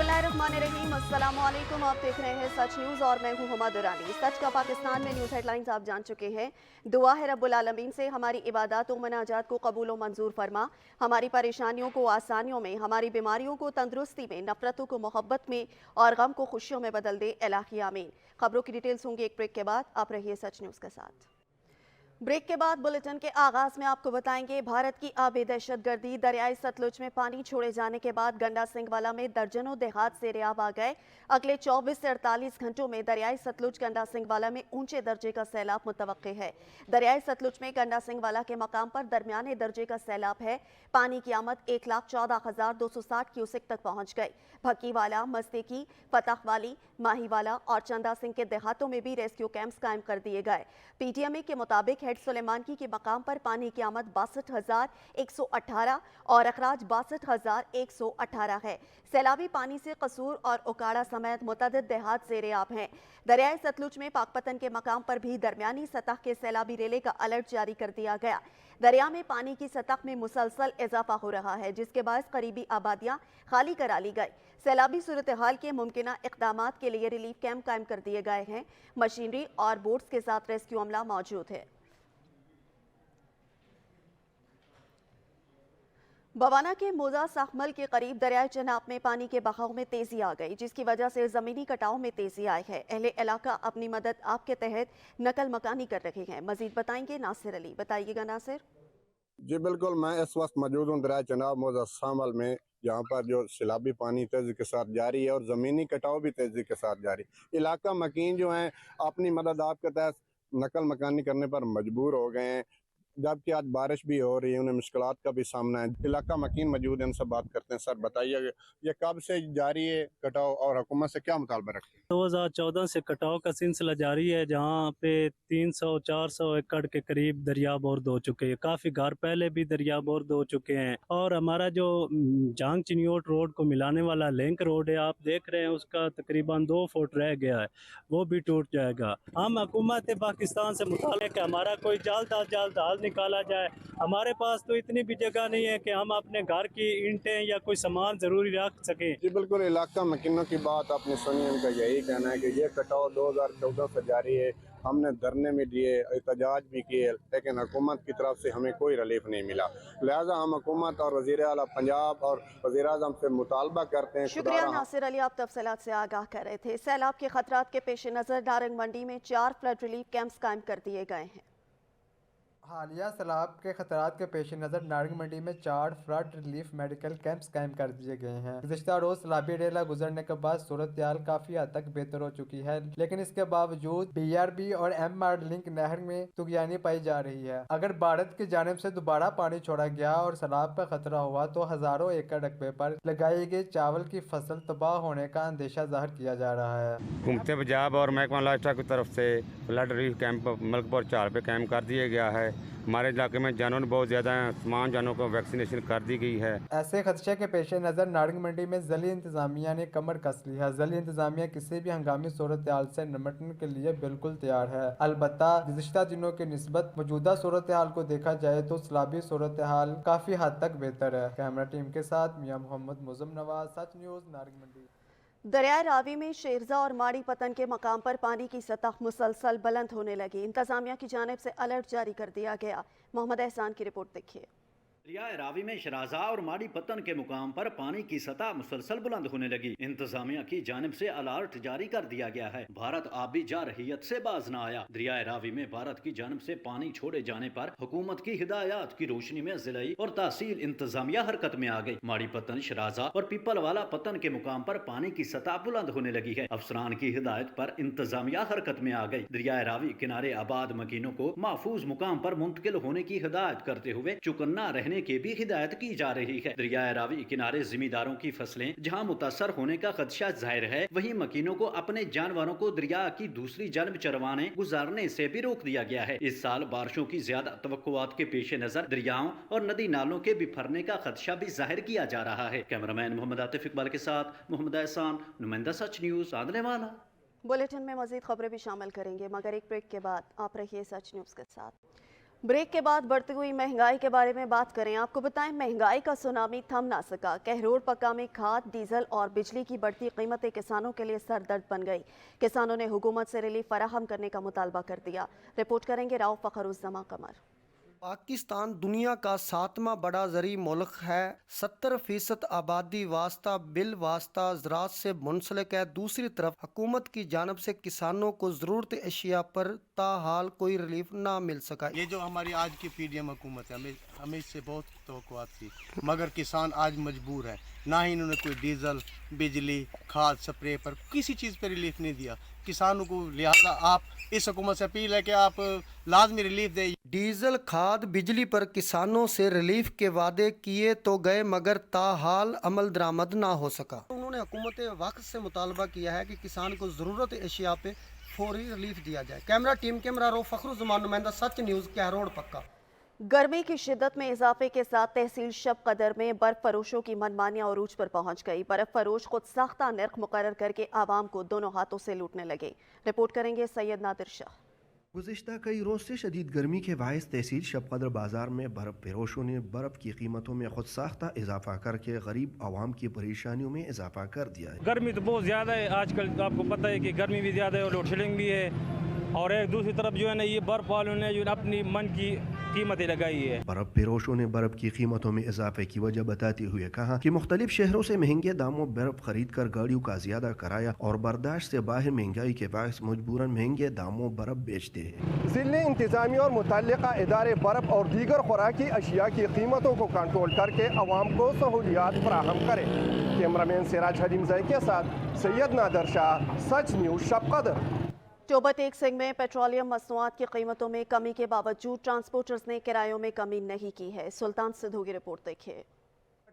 बिस्मिल्लाहिर्रहमानिर्रहीम, अस्सलामुअलैकुम। आप देख रहे हैं सच न्यूज़ और मैं हूं हुमा दुरानी। सच का पाकिस्तान में न्यूज़ हेडलाइंस आप जान चुके हैं। दुआ है रब्बुल आलमीन से हमारी इबादत व मनाजात को कबूल व मंजूर फरमा, हमारी परेशानियों को आसानियों में, हमारी बीमारियों को तंदुरुस्ती में, नफरतों को मोहब्बत में और गम को खुशियों में बदल दे, इलाही आमीन। खबरों की डिटेल्स होंगी एक ब्रेक के बाद। आप रहिए सच न्यूज़ के साथ। ब्रेक के बाद बुलेटिन के आगाज में आपको बताएंगे भारत की आबी दहशतगर्दी। दरियाई सतलुज में पानी छोड़े जाने के बाद गंडा सिंहवाला में दर्जनों देहात से रेआब आ गए। अगले 24 से 48 घंटों में दरियाई सतलुज गंडा सिंहवाला में ऊंचे दर्जे का सैलाब मुतवक्के है। दरियाई सतलुज में गंडा सिंहवाला के मकाम पर दरमियाने दर्जे का सैलाब है। पानी की आमद 1,14,260 क्यूसेक तक पहुंच गई। भक्कीवाला, मस्तेकी, फतहवाली, माहीवाला और चंदा सिंह के देहातों में भी रेस्क्यू कैंप्स कायम कर दिए गए। पीटीएमए के मुताबिक हेड सुलेमानकी के मकाम पर पानी की आमद 62,118 और अखराज 62,118 है। सैलाबी पानी से कसूर और उकाड़ा समेत मुतअद्दिद देहात से रेआब हैं। दरियाई सतलुज में पाकपतन के मकाम पर भी दरमियानी सतह के सैलाबी रेले का अलर्ट जारी कर दिया गया। दरिया में पानी की सतह में मुसलसल इजाफा हो रहा है, जिसके बायस करीबी आबादियां खाली करा ली गई। सैलाबी सूरत हाल के मुमकिना इक़दामात के लिए रिलीफ कैंप कायम कर दिए गए हैं। मशीनरी और बोट्स के साथ रेस्क्यू अमला मौजूद है। बवाना के मोजा साखमल के करीब दरियाई चनाब में पानी के बहाव में तेजी आ गई, जिसकी वजह से जमीनी कटाव में तेजी आई है। अहले इलाका अपनी मदद आपके तहत नकल मकानी कर रहे हैं। मजीद बताएंगे नासिर अली। बताइएगा नासिर। जी बिल्कुल, मैं इस वक्त मौजूद हूँ दरिया चनाब मोजा सामल में, जहाँ पर जो सैलाबी पानी तेज़ी के साथ जारी है और ज़मीनी कटाव भी तेज़ी के साथ जारी। इलाका मकीन जो हैं अपनी मदद आपके तहत नकल मकानी करने पर मजबूर हो गए हैं, जबकि आज बारिश भी हो रही है, उन्हें मुश्किलात का भी सामना है। इलाका मकीन मौजूद है, उनसे बात करते हैं। सर बताइए, ये कब से जारी है कटाव और हुकूमत से क्या मुतालबा रखते हैं? 2014 से कटाव का सिलसिला जारी है, जहाँ पे 300-400 एकड़ के करीब दरिया बोर्द हो चुके हैं। काफ़ी घर पहले भी दरिया बोर्द हो चुके हैं और हमारा जो जांग चिनियोट रोड को मिलाने वाला लिंक रोड है, आप देख रहे हैं, उसका तकरीबन 2 फुट रह गया है, वो भी टूट जाएगा। हम हुकूमत पाकिस्तान से मुताल्लिक़ है हमारा कोई जल्द अज जल्द हल निकाला जाए। हमारे पास तो इतनी भी जगह नहीं है कि हम अपने घर की ईंटें या कोई सामान ज़रूरी रख सकें। जी बिल्कुल, इलाका मकीनों की बात आपने सुनी। उनका यही कहना है कि ये कटाव 2014 से जारी है। हमने धरने में दिए, एहतजाज भी किए, लेकिन हुकूमत की तरफ से हमें कोई रिलीफ नहीं मिला। लिहाजा हम हुकूमत और वज़ीर आला पंजाब और वज़ीर आज़म से मुतालबा करते हैं। शुक्रिया नासिर अली, आप तफसीलात से आगाह कर रहे थे। सैलाब के खतरात के पेश नज़र नारंग मंडी में 4 फ्लड रिलीफ कैंप्स कायम कर दिए गए हैं। हालिया सैलाब के खतरात के पेश नज़र नारंग मंडी में 4 फ्लड रिलीफ मेडिकल कैंप्स कायम कर दिए गए हैं। गुज़िश्ता रोज सैलाबी रेला गुजरने के बाद सूरत हाल काफ़ी हद तक बेहतर हो चुकी है, लेकिन इसके बावजूद BRB और MR लिंक नहर में तुगयानी पाई जा रही है। अगर भारत की जानिब से दोबारा पानी छोड़ा गया और सैलाब का खतरा हुआ तो हज़ारों एकड़ रकबे पर लगाई गई चावल की फसल तबाह होने का अंदेशा जाहिर किया जा रहा है। हुकूमत पंजाब और महकमा लाइफस्टॉक की तरफ से फ्लड रिलीफ कैंप मलकपुर 4 पे कैंप कर दिया गया है। हमारे इलाके में जानवर बहुत ज़्यादा हैं, तमाम जानवरों को वैक्सीनेशन कर दी गई है। ऐसे खदशे के पेश नज़र नारंग मंडी में ज़िली इंतजामिया ने कमर कस ली है। ज़िली इंतजामिया किसी भी हंगामी सूरत हाल से निपटने के लिए बिल्कुल तैयार है। अलबत्ता गुज़िश्ता दिनों की निस्बत मौजूदा सूरत हाल को देखा जाए तो सैलाबी सूरत हाल काफ़ी हद तक बेहतर है। कैमरा टीम के साथ मियां मोहम्मद मुज़म नवाज, सच न्यूज़, नारंग मंडी। दरियाई रावी में शेरजा और माड़ी पतन के मकाम पर पानी की सतह मुसलसल बुलंद होने लगी। इंतजामिया की जानिब से अलर्ट जारी कर दिया गया। मोहम्मद एहसान की रिपोर्ट देखिए। दरियाए रावी में शराजा और माड़ी पतन के मुकाम पर पानी की सतह मुसलसल बुलंद होने लगी। इंतजामिया की जानिब से अलर्ट जारी कर दिया गया है। भारत आबी जारहियत से बाज न आया। दरियाए रावी में भारत की जानिब से पानी छोड़े जाने पर हुकूमत की हिदायत की रोशनी में जिलाई और तहसील इंतजामिया हरकत में आ गई। माड़ी पतन, शराजा और पीपल वाला पतन के मुकाम पर पानी की सतह बुलंद होने लगी है। अफसरान की हिदायत पर इंतजामिया हरकत में आ गई। दरियाए रावी किनारे आबाद मकीनों को महफूज मुकाम पर मुंतकिल होने की हिदायत करते हुए चुकन्ना रहने की भी हिदायत की जा रही है। दरियाए रावी किनारे जिमीदारों की फसलें जहां मुतासर होने का खदशा जाहिर है, वहीं मकीनों को अपने जानवरों को दरिया की दूसरी जानब चरवाने गुजारने से भी रोक दिया गया है। इस साल बारिशों की ज्यादा तवक्कुआत के पेश नजर दरियाओं और नदी नालों के बिफरने का खदशा भी जाहिर किया जा रहा है। कैमरामैन मोहम्मद आतिफ इकबाल के साथ मोहम्मद एहसान, नुमाइंदा सच न्यूज़, आंदने वाला। बुलेटिन में मजीद खबरें भी शामिल करेंगे, मगर एक ब्रेक के बाद। आप रहिए सच न्यूज़ के साथ। ब्रेक के बाद बढ़ती हुई महंगाई के बारे में बात करें। आपको बताएं, महंगाई का सुनामी थम ना सका। कहरोड़ पक्का में खाद, डीजल और बिजली की बढ़ती कीमतें किसानों के लिए सरदर्द बन गई। किसानों ने हुकूमत से रिलीफ फराहम करने का मुतालबा कर दिया। रिपोर्ट करेंगे राव फखरुज़्ज़मा कमर। पाकिस्तान दुनिया का 7वां बड़ा ज़री मुल्क है। 70% आबादी वास्ता बिल वास्ता ज़राअत से मुंसलिक है। दूसरी तरफ हुकूमत की जानब से किसानों को ज़रूरत अशिया पर ताहाल कोई रिलीफ ना मिल सका। ये जो हमारी आज की पीडीएम हुकूमत है, हमें इससे बहुत तवक्कुआत थी, मगर किसान आज मजबूर है। ना ही इन्होंने कोई डीजल, बिजली, खाद, स्प्रे पर किसी चीज़ पर रिलीफ नहीं दिया किसानों को। लिहाजा आप इस हुकूमत से अपील है कि आप लाजमी रिलीफ दें। डीजल, खाद, बिजली पर किसानों से रिलीफ के वादे किए तो गए मगर ताहाल अमल दरामद ना हो सका। उन्होंने हुकूमत वक्त से मुतालबा किया है कि किसान को ज़रूरत अशिया पे फौरी रिलीफ दिया जाए। कैमरा टीम कैमरा रो फखरुज़्ज़मा, नुमाइंदा सच न्यूज़, कहरोड़ पक्का। गर्मी की शिद्दत में इजाफे के साथ तहसील शब कदर में बर्फ फरोशों की मनमानियां अरूज पर पहुंच गई। बर्फ फरोश खुद साख्ता नर्ख मुकर्रर करके आवाम को दोनों हाथों से लूटने लगे। रिपोर्ट करेंगे सैयद नादिर शाह। गुज़िश्ता कई रोज़ से शदीद गर्मी के बायस तहसील शब कदर बाजार में बर्फ़ फरोशों ने बर्फ़ की कीमतों में खुद साख्ता इजाफा करके गरीब आवाम की परेशानियों में इजाफा कर दिया है। गर्मी तो बहुत ज़्यादा है आजकल, आपको पता है कि गर्मी भी ज़्यादा है और लोड शेडिंग भी है। और एक दूसरी तरफ जो है ना, ये बर्फ़ वालों ने जो अपनी मन की कीमतें लगाई है। बर्फ़ फरोशों ने बर्फ़ की कीमतों में इजाफे की वजह बताते हुए कहा कि मुख्तलिफ शहरों से महंगे दामों बर्फ़ खरीद कर गाड़ियों का ज्यादा किराया और बर्दाश्त से बाहर महंगाई के बायस मजबूरन महंगे दामों बर्फ़ बेचते हैं। ज़िले इंतज़ामिया और मुतल्लिका इदारे बर्फ़ और दीगर खुराकी अशिया की कीमतों को कंट्रोल करके अवाम को सहूलियात फराहम करें। कैमरामैन सिराज हलीमज़ई के साथ Syed Nadir Shah, Sach news Shabqadar. Toba take Singh में पेट्रोलियम मसनूआत की कीमतों में कमी के बावजूद ट्रांसपोर्टर्स ने किरायों में कमी नहीं की है। सुल्तान सिद्धू की रिपोर्ट देखिए।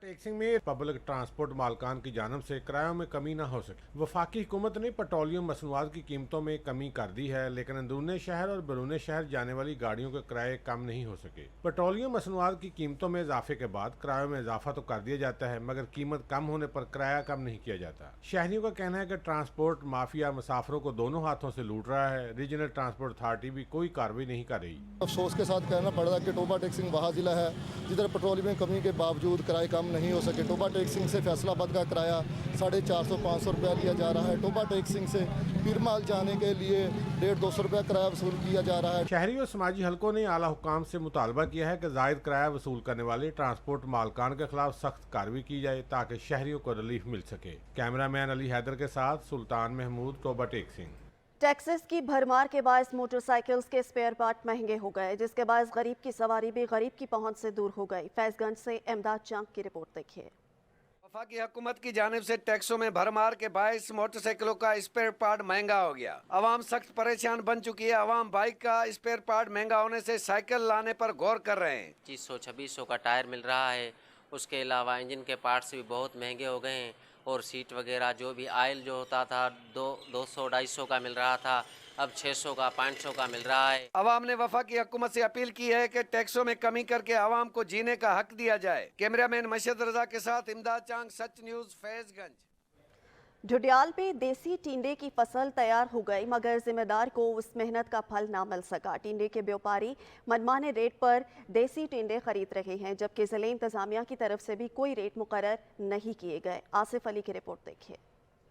टैक्सिंग में पब्लिक ट्रांसपोर्ट मालकान की जानब से किरायों में कमी न हो सके। वफाकी हुकूमत ने पेट्रोलियम मसनूआत की कीमतों में कमी कर दी है, लेकिन अंदरूनी शहर और बैरून शहर जाने वाली गाड़ियों के किराए कम नहीं हो सके। पेट्रोलियम मसनूआत की कीमतों में इजाफे के बाद किरायों में इजाफा तो कर दिया जाता है, मगर कीमत कम होने पर किराया कम नहीं किया जाता। शहरियों का कहना है कि ट्रांसपोर्ट माफिया मुसाफिरों को दोनों हाथों से लूट रहा है। रीजनल ट्रांसपोर्ट अथॉरिटी भी कोई कार्रवाई नहीं कर रही। अफसोस के साथ कहना पड़ रहा है कि टोबा टेक्सिंग वहाँ जिला है जिधर पेट्रोलियम में कमी के बावजूद किराए कम नहीं हो सके। टोबा टेक्सिंग से फैसलाबाद का किराया 450-500 रुपया लिया जा रहा है। टोबा टेक्सिंग से पीरमाल जाने के लिए 150-200 रुपया किराया वसूल किया जा रहा है। शहरी और समाजी हलकों ने आला हुकाम से मुतालबा किया है कि जायद किराया वसूल करने वाले ट्रांसपोर्ट मालकान के खिलाफ सख्त कार्रवाई की जाए ताकि शहरियों को रिलीफ मिल सके। कैमरामैन अली हैदर के साथ सुल्तान महमूद, टोबा टेक्सिंग। टैक्सेस की भरमार के बायस मोटरसाइकिल्स के स्पेयर पार्ट महंगे हो गए, जिसके बायस गरीब की सवारी भी गरीब की पहुंच से दूर हो गई। फैजगंज से इमदाद चांक की रिपोर्ट देखिए। वफाकी हुकूमत की जानिब से टैक्सों में भरमार के बायस मोटरसाइकिलों का स्पेयर पार्ट महंगा हो गया। आवाम सख्त परेशान बन चुकी है। आवाम बाइक का स्पेयर पार्ट महंगा होने से साइकिल लाने पर गौर कर रहे हैं। 2500-2600 का टायर मिल रहा है। उसके अलावा इंजन के पार्ट्स भी बहुत महंगे हो गए हैं और सीट वगैरह जो भी आयल जो होता था 200-250 का मिल रहा था, अब 600 का 500 का मिल रहा है। आवाम ने वफाकी हुकूमत से अपील की है कि टैक्सों में कमी करके आवाम को जीने का हक दिया जाए। कैमरामैन मशहद रजा के साथ इमदाद चांग, सच न्यूज़, फैजगंज। ढुडियाल पे देसी टिंडे की फसल तैयार हो गई, मगर जिम्मेदार को उस मेहनत का फल ना मिल सका। टिंडे के व्यापारी मनमाने रेट पर देसी टिंडे खरीद रहे हैं, जबकि जिले इंतजामिया की तरफ से भी कोई रेट मुकर्रर नहीं किए गए। आसिफ अली की रिपोर्ट देखिए।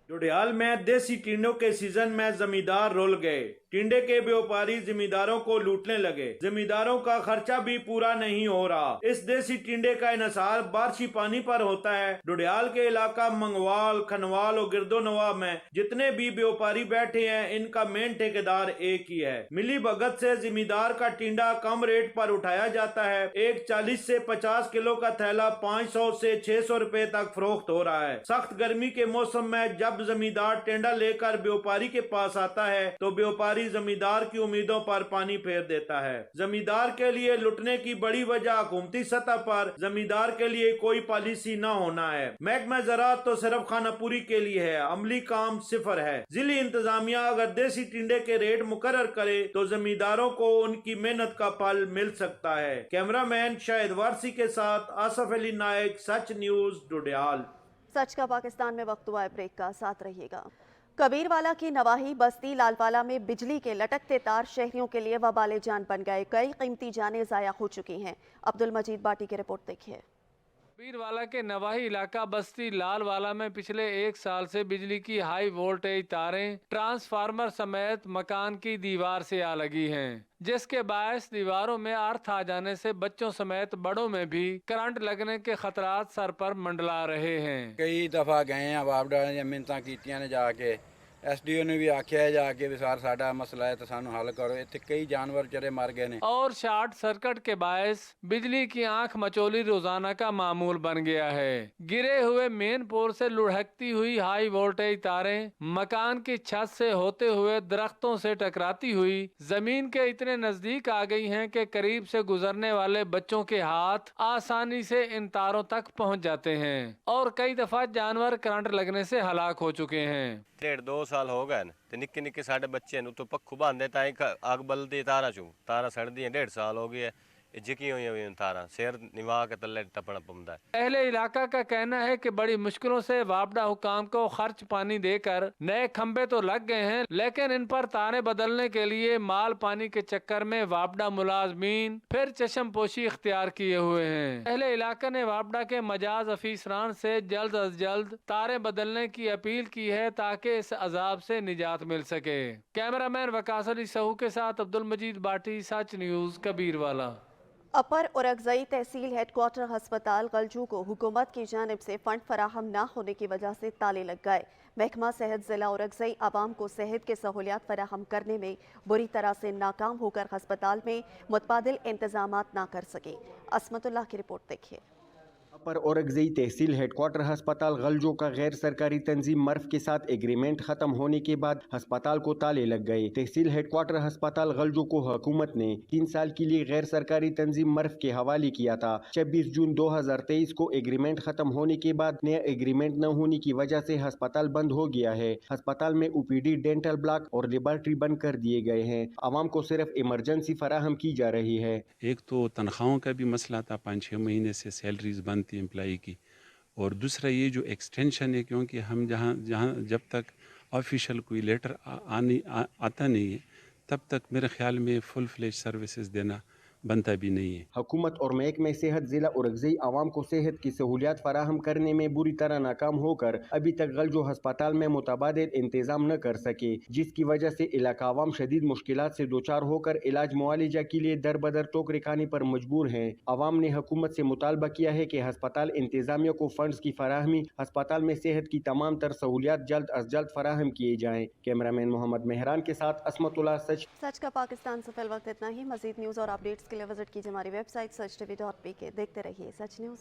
ढुडियाल में देसी टिंडों के सीजन में जमींदार रुल गए। टिंडे के व्यापारी जमींदारों को लूटने लगे। जमींदारों का खर्चा भी पूरा नहीं हो रहा। इस देसी टिंडे का इन्हिसार बारिशी पानी पर होता है। ढुडियाल के इलाका मंगवाल, खनवाल और गिरदो नवाब में जितने भी व्यापारी बैठे हैं, इनका मेन ठेकेदार एक ही है। मिली भगत से जमींदार का टिंडा कम रेट पर उठाया जाता है। एक 40 से 50 किलो का थैला 500 से 600 रुपए तक फरोख्त हो रहा है। सख्त गर्मी के मौसम में जब जमींदार टेंडा लेकर व्यापारी के पास आता है तो व्यापारी जमींदार की उम्मीदों पर पानी फेर देता है। जमींदार के लिए लुटने की बड़ी वजह हुकूमती सतह पर जमींदार के लिए कोई पॉलिसी न होना है। महकमा ज़राअत तो सिर्फ खानापुरी के लिए है, अमली काम सिफर है। जिली इंतजामिया अगर देसी टिंडे के रेट मुकर्रर करे तो जमींदारों को उनकी मेहनत का फल मिल सकता है। कैमरामैन शाहिद वारसी के साथ आसफ अली नायक, सच न्यूज़, ढुडियाल। सच का पाकिस्तान में वक्त हुआ है ब्रेक का, साथ रहिएगा। कबीरवाला की नवाही बस्ती लालवाला में बिजली के लटकते तार शहरियों के लिए वबाले जान बन गए। कई कीमती जानें ज़ाया हो चुकी हैं। अब्दुल मजीद बाटी की रिपोर्ट देखिए। कबीरवाला के नवाही इलाका बस्ती लालवाला में पिछले 1 साल से बिजली की हाई वोल्टेज तारें ट्रांसफार्मर समेत मकान की दीवार से आ लगी हैं, जिसके बायस दीवारों में अर्थ आ जाने से बच्चों समेत बड़ों में भी करंट लगने के खतरात सर पर मंडला रहे हैं। कई दफा गए हैं वापडा ने मिन्नतां कीतियां ने जाके एसडीओ ने भी आख्या है जाके भी सार साडा मसला है तो सानू हल करो। इत्थे कई जानवर चरे मर गए ने और शॉर्ट सर्किट के बायस बिजली की आंख मचोली रोजाना का मामूल बन गया है। गिरे हुए मेन पोल से लुढ़कती हुई हाई वोल्टेज तारें मकान की छत से होते हुए दरख्तों से टकराती हुई जमीन के इतने नजदीक आ गई हैं कि करीब से गुजरने वाले बच्चों के हाथ आसानी से इन तारों तक पहुंच जाते हैं और कई दफा जानवर करंट लगने से हलाक हो चुके हैं। 1.5-2 साल हो गए ते निक्के निक्के साडे बच्चे नु तो पक्खू बांधे ताई आग बलदी तारा चू तारा सड़दी 1.5 साल हो गए जिकी हुई तारा शेर निवा के तले टपना पौंदा है। अहले इलाका का कहना है कि बड़ी मुश्किलों से वापडा हुकाम को खर्च पानी देकर नए खंबे तो लग गए हैं, लेकिन इन पर तारे बदलने के लिए माल पानी के चक्कर में वापडा मुलाजमीन फिर चश्म पोशी इख्तियार किए हुए हैं। अहले इलाका ने वापडा के मजाज अफीसरान से जल्द अज जल्द तारे बदलने की अपील की है ताकि इस अजाब से निजात मिल सके। कैमरामैन वकास अली सहू के साथ अब्दुल मजीद बाटी, सच न्यूज़, कबीरवाला। अपर औरंगज़ई तहसील हेडक्वार्टर हस्पताल गलजू को हुकूमत की जानिब से फंड फराहम न होने की वजह से ताले लग गए। महकमा सेहत ज़िला औरंगज़ई आवाम को सेहत के सहूलियात फराहम करने में बुरी तरह से नाकाम होकर हस्पताल में मुतबादिल इंतजामात ना कर सके। असमतुल्लाह की रिपोर्ट देखिए। पर औरंगज़ई तहसील हेडक्वार्टर हस्पताल गलजो का गैर सरकारी तंजीम मर्फ के साथ एग्रीमेंट खत्म होने के बाद अस्पताल को ताले लग गए। तहसील हेडक्वार्टर हस्पताल गलजो को हुकूमत ने 3 साल के लिए गैर सरकारी तंजीम मर्फ के हवाले किया था। 26 जून 2023 को एग्रीमेंट खत्म होने के बाद नया एग्रीमेंट न होने की वजह से अस्पताल बंद हो गया है। अस्पताल में ओपीडी, डेंटल ब्लॉक और लेबोरेटरी बंद कर दिए गए हैं। आवाम को सिर्फ इमरजेंसी फराहम की जा रही है। एक तो तनख्वाहों का भी मसला था, 5-6 महीने से सैलरीज बंद थी एम्प्लॉई की, और दूसरा ये जो एक्सटेंशन है, क्योंकि हम जहाँ जब तक ऑफिशियल कोई लेटर आता नहीं है तब तक मेरे ख्याल में फुल फ्लेज सर्विसेज देना बनता भी नहीं है। हुकूमत और महकमे सेहत जिला औरंगज़ई आवाम को सेहत की सहूलियात फराहम करने में बुरी तरह नाकाम होकर अभी तक गलजो हस्पताल में मुतबादिल इंतजाम न कर सके, जिसकी वजह से इलाका आवाम शदीद मुश्किलात से दो चार होकर इलाज मुआलिजा के लिए दर बदर टोकरे खाने पर मजबूर हैं। आवाम ने हुकूमत से मुतालबा किया है कि हस्पताल इंतजामिया को फंड्स की फराहमी, हस्पताल में सेहत की तमाम तर सहूलियात जल्द अज जल्द फराहम किए जाएँ। कैमरामैन मोहम्मद मेहरान के साथ असमतुल्लाह, सच का पाकिस्तान से फिल वक्त इतना ही। मजीद न्यूज़ और अपडेट्स के लिए विजिट कीजिए हमारी वेबसाइट sach.tv.pk। देखते रहिए सच न्यूज़।